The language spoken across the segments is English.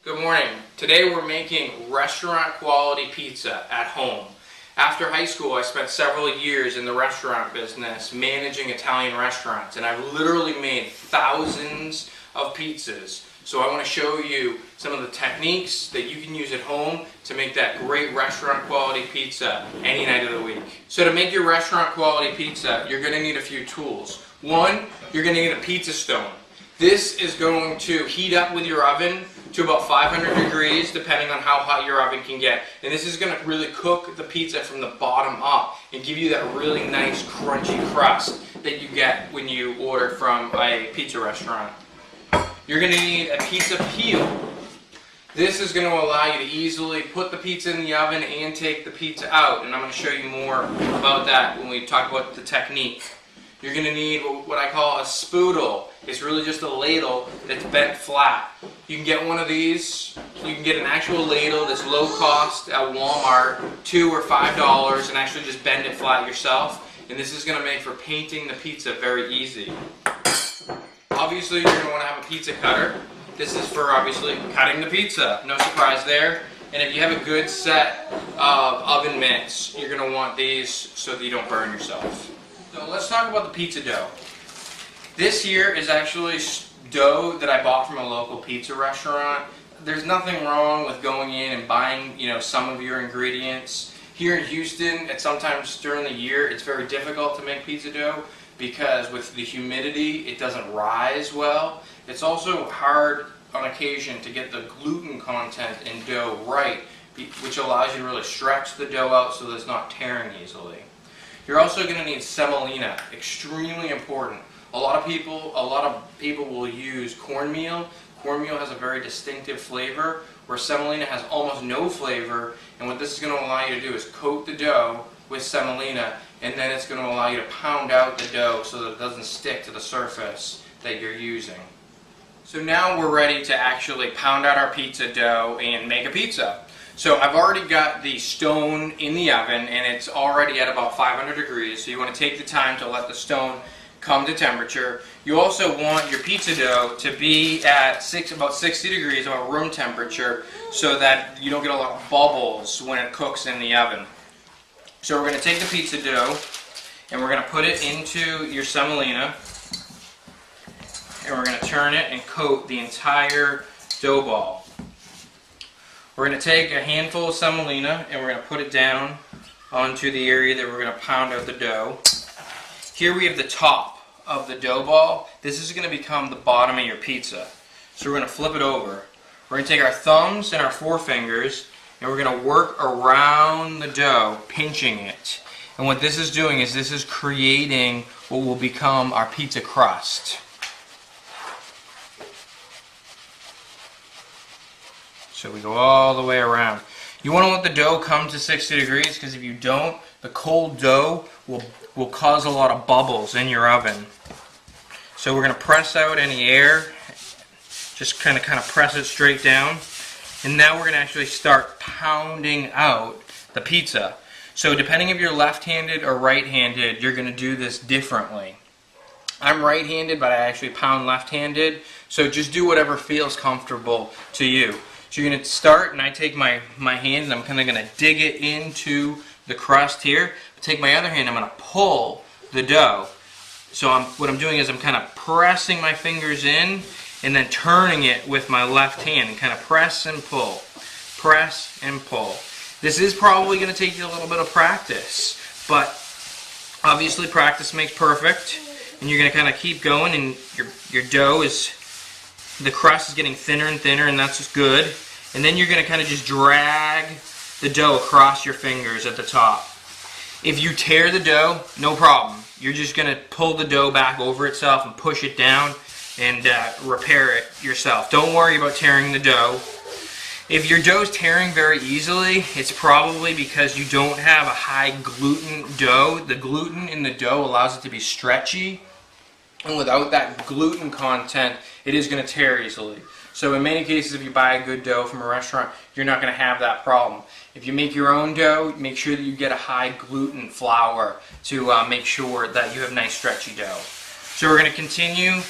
Good morning. Today we're making restaurant quality pizza at home. After high school, I spent several years in the restaurant business managing Italian restaurants, and I've literally made thousands of pizzas. So I want to show you some of the techniques that you can use at home to make that great restaurant quality pizza any night of the week. So to make your restaurant quality pizza, you're going to need a few tools. One, you're going to need a pizza stone. This is going to heat up with your oven to about 500 degrees, depending on how hot your oven can get. And this is going to really cook the pizza from the bottom up and give you that really nice crunchy crust that you get when you order from a pizza restaurant. You're going to need a pizza peel. This is going to allow you to easily put the pizza in the oven and take the pizza out. And I'm going to show you more about that when we talk about the technique. You're going to need what I call a spoodle. It's really just a ladle that's bent flat. You can get one of these. You can get an actual ladle that's low cost at Walmart, $2 or $5, and actually just bend it flat yourself. And this is going to make for painting the pizza very easy. Obviously, you're going to want to have a pizza cutter. This is for obviously cutting the pizza. No surprise there. And if you have a good set of oven mitts, you're going to want these so that you don't burn yourself. So let's talk about the pizza dough. This here is actually dough that I bought from a local pizza restaurant. There's nothing wrong with going in and buying, some of your ingredients. Here in Houston, at sometimes during the year, it's very difficult to make pizza dough because with the humidity, it doesn't rise well. It's also hard on occasion to get the gluten content in dough right, which allows you to really stretch the dough out so that it's not tearing easily. You're also going to need semolina, extremely important. A lot of people will use cornmeal. Cornmeal has a very distinctive flavor, where semolina has almost no flavor. And what this is going to allow you to do is coat the dough with semolina, and then it's going to allow you to pound out the dough so that it doesn't stick to the surface that you're using. So now we're ready to actually pound out our pizza dough and make a pizza. So I've already got the stone in the oven, and it's already at about 500 degrees. So you want to take the time to let the stone come to temperature. You also want your pizza dough to be at about 60 degrees, about room temperature, so that you don't get a lot of bubbles when it cooks in the oven. So we're going to take the pizza dough and we're going to put it into your semolina, and we're going to turn it and coat the entire dough ball. We're going to take a handful of semolina and we're going to put it down onto the area that we're going to pound out the dough. Here we have the top of the dough ball. This is going to become the bottom of your pizza. So we're going to flip it over. We're going to take our thumbs and our forefingers and we're going to work around the dough, pinching it. And what this is doing is this is creating what will become our pizza crust. So we go all the way around. You want to let the dough come to 60 degrees because if you don't, the cold dough will cause a lot of bubbles in your oven. So we're going to press out any air, just kind of press it straight down. And now we're going to actually start pounding out the pizza. So depending if you're left-handed or right-handed, you're going to do this differently. I'm right-handed, but I actually pound left-handed. So just do whatever feels comfortable to you. So you're going to start, and I take my hand and I'm kind of going to dig it into the crust here. Take my other hand, I'm going to pull the dough. So what I'm doing is I'm kind of pressing my fingers in and then turning it with my left hand and kind of press and pull. Press and pull. This is probably going to take you a little bit of practice, but obviously practice makes perfect. And you're going to kind of keep going, and your dough the crust is getting thinner and thinner, and that's just good. And then you're going to kind of just drag the dough across your fingers at the top. If you tear the dough, no problem. You're just going to pull the dough back over itself and push it down and repair it yourself. Don't worry about tearing the dough. If your dough's tearing very easily, it's probably because you don't have a high gluten dough. The gluten in the dough allows it to be stretchy. And without that gluten content, it is going to tear easily. So in many cases, if you buy a good dough from a restaurant, you're not going to have that problem. If you make your own dough, make sure that you get a high gluten flour to make sure that you have nice stretchy dough. So we're going to continue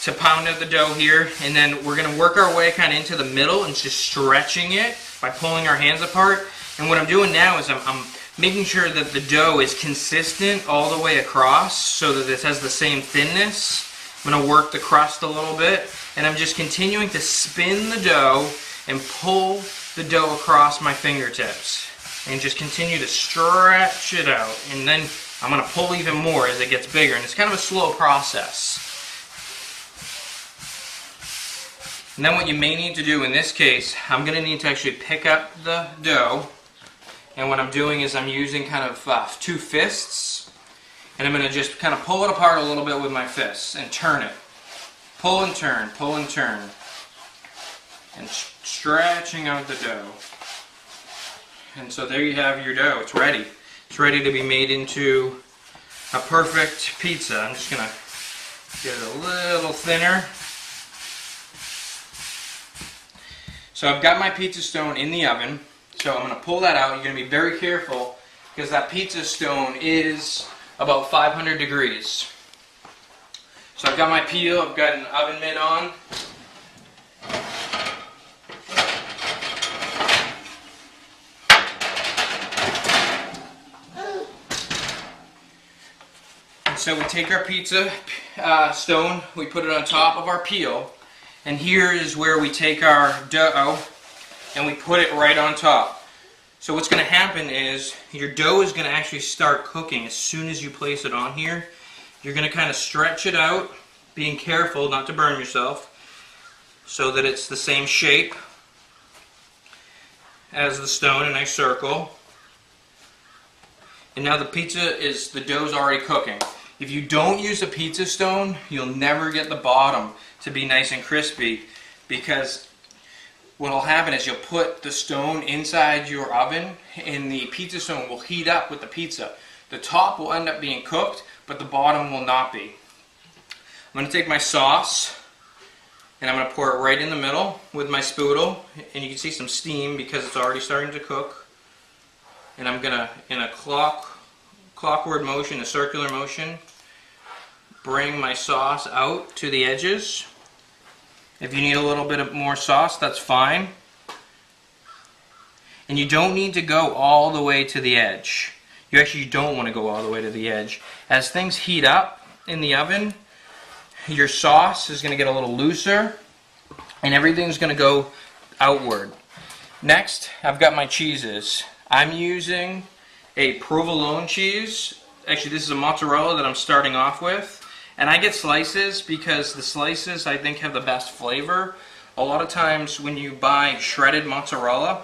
to pound out the dough here, and then we're going to work our way kind of into the middle and just stretching it by pulling our hands apart. And what I'm doing now is I'm making sure that the dough is consistent all the way across so that this has the same thinness. I'm going to work the crust a little bit, and I'm just continuing to spin the dough and pull the dough across my fingertips and just continue to stretch it out. And then I'm going to pull even more as it gets bigger, and it's kind of a slow process. And then what you may need to do in this case, I'm going to need to actually pick up the dough, and what I'm doing is I'm using kind of 2 fists, and I'm going to just kind of pull it apart a little bit with my fists and turn it. Pull and turn, and stretching out the dough. And so there you have your dough. It's ready. It's ready to be made into a perfect pizza. I'm just going to get it a little thinner. So I've got my pizza stone in the oven. So I'm going to pull that out. You're going to be very careful because that pizza stone is about 500 degrees. So I've got my peel, I've got an oven mitt on. And so we take our pizza stone, we put it on top of our peel, and here is where we take our dough and we put it right on top. So what's going to happen is your dough is going to actually start cooking as soon as you place it on here. You're going to kind of stretch it out, being careful not to burn yourself, so that it's the same shape as the stone, a nice circle. And now the dough's already cooking. If you don't use a pizza stone, you'll never get the bottom to be nice and crispy, because what will happen is you'll put the stone inside your oven and the pizza stone will heat up with the pizza. The top will end up being cooked, but the bottom will not be. I'm going to take my sauce and I'm going to pour it right in the middle with my spoodle, and you can see some steam because it's already starting to cook. And I'm going to, in a clockward motion, a circular motion, bring my sauce out to the edges. If you need a little bit of more sauce, that's fine. And you don't need to go all the way to the edge. You actually don't want to go all the way to the edge. As things heat up in the oven, your sauce is going to get a little looser and everything's going to go outward. Next, I've got my cheeses. I'm using a provolone cheese. Actually, this is a mozzarella that I'm starting off with. And I get slices because the slices, I think, have the best flavor. A lot of times when you buy shredded mozzarella,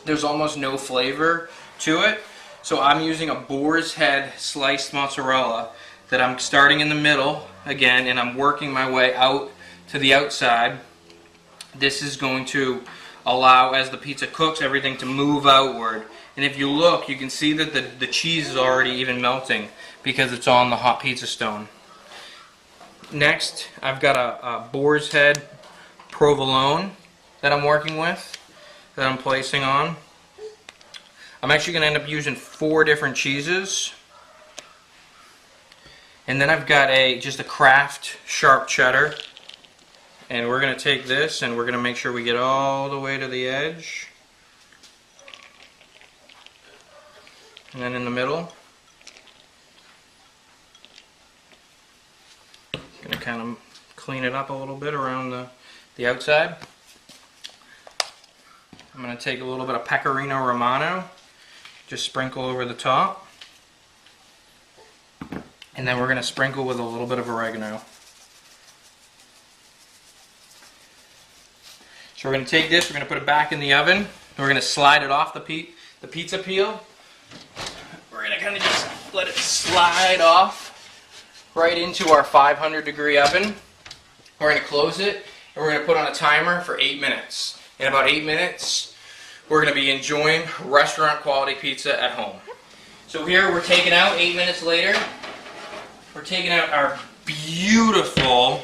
there's almost no flavor to it. So I'm using a boar's head sliced mozzarella that I'm starting in the middle again, and I'm working my way out to the outside. This is going to allow, as the pizza cooks, everything to move outward. And if you look, you can see that the cheese is already even melting because it's on the hot pizza stone. Next, I've got a boar's head provolone that I'm working with, that I'm placing on. I'm actually going to end up using 4 different cheeses. And then I've got just a Kraft sharp cheddar. And we're going to take this and we're going to make sure we get all the way to the edge. And then in the middle. Going to kind of clean it up a little bit around the outside. I'm going to take a little bit of pecorino romano, just sprinkle over the top. And then we're going to sprinkle with a little bit of oregano. So we're going to take this, we're going to put it back in the oven. We're going to slide it off the pizza peel. We're going to kind of just let it slide off right into our 500 degree oven. We're going to close it and we're going to put on a timer for 8 minutes. In about 8 minutes, we're going to be enjoying restaurant quality pizza at home. So here we're taking out 8 minutes later. We're taking out our beautiful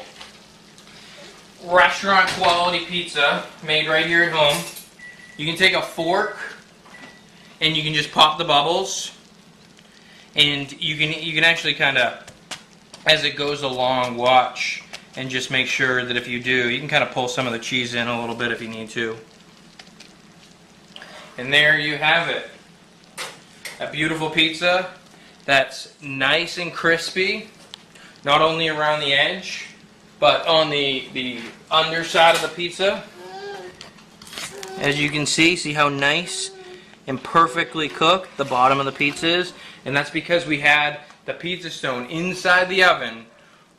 restaurant quality pizza made right here at home. You can take a fork and you can just pop the bubbles, and you can actually kind of, as it goes along, watch and just make sure that if you do, you can kind of pull some of the cheese in a little bit if you need to. And there you have it. A beautiful pizza that's nice and crispy, not only around the edge, but on the underside of the pizza. As you can see how nice and perfectly cooked the bottom of the pizza is. And that's because we had the pizza stone inside the oven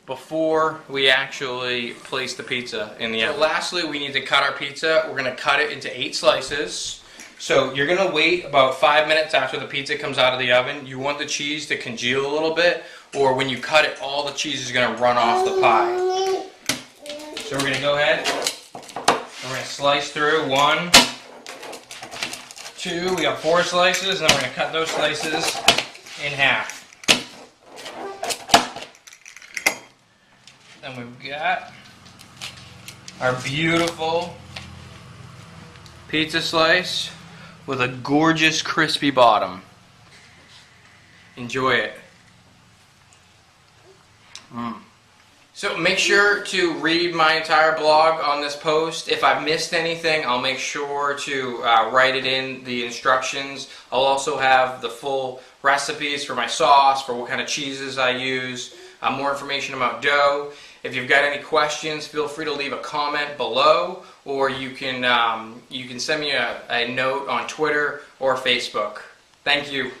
before we actually placed the pizza in the oven. So lastly, we need to cut our pizza. We're going to cut it into 8 slices. So you're going to wait about 5 minutes after the pizza comes out of the oven. You want the cheese to congeal a little bit, or when you cut it, all the cheese is going to run off the pie. So we're going to go ahead, we're going to slice through 1, 2, we got 4 slices, and then we're going to cut those slices in half. Then we've got our beautiful pizza slice with a gorgeous crispy bottom. Enjoy it. So make sure to read my entire blog on this post. If I've missed anything, I'll make sure to write it in the instructions. I'll also have the full recipes for my sauce, for what kind of cheeses I use, more information about dough. If you've got any questions, feel free to leave a comment below, or you can send me a note on Twitter or Facebook. Thank you.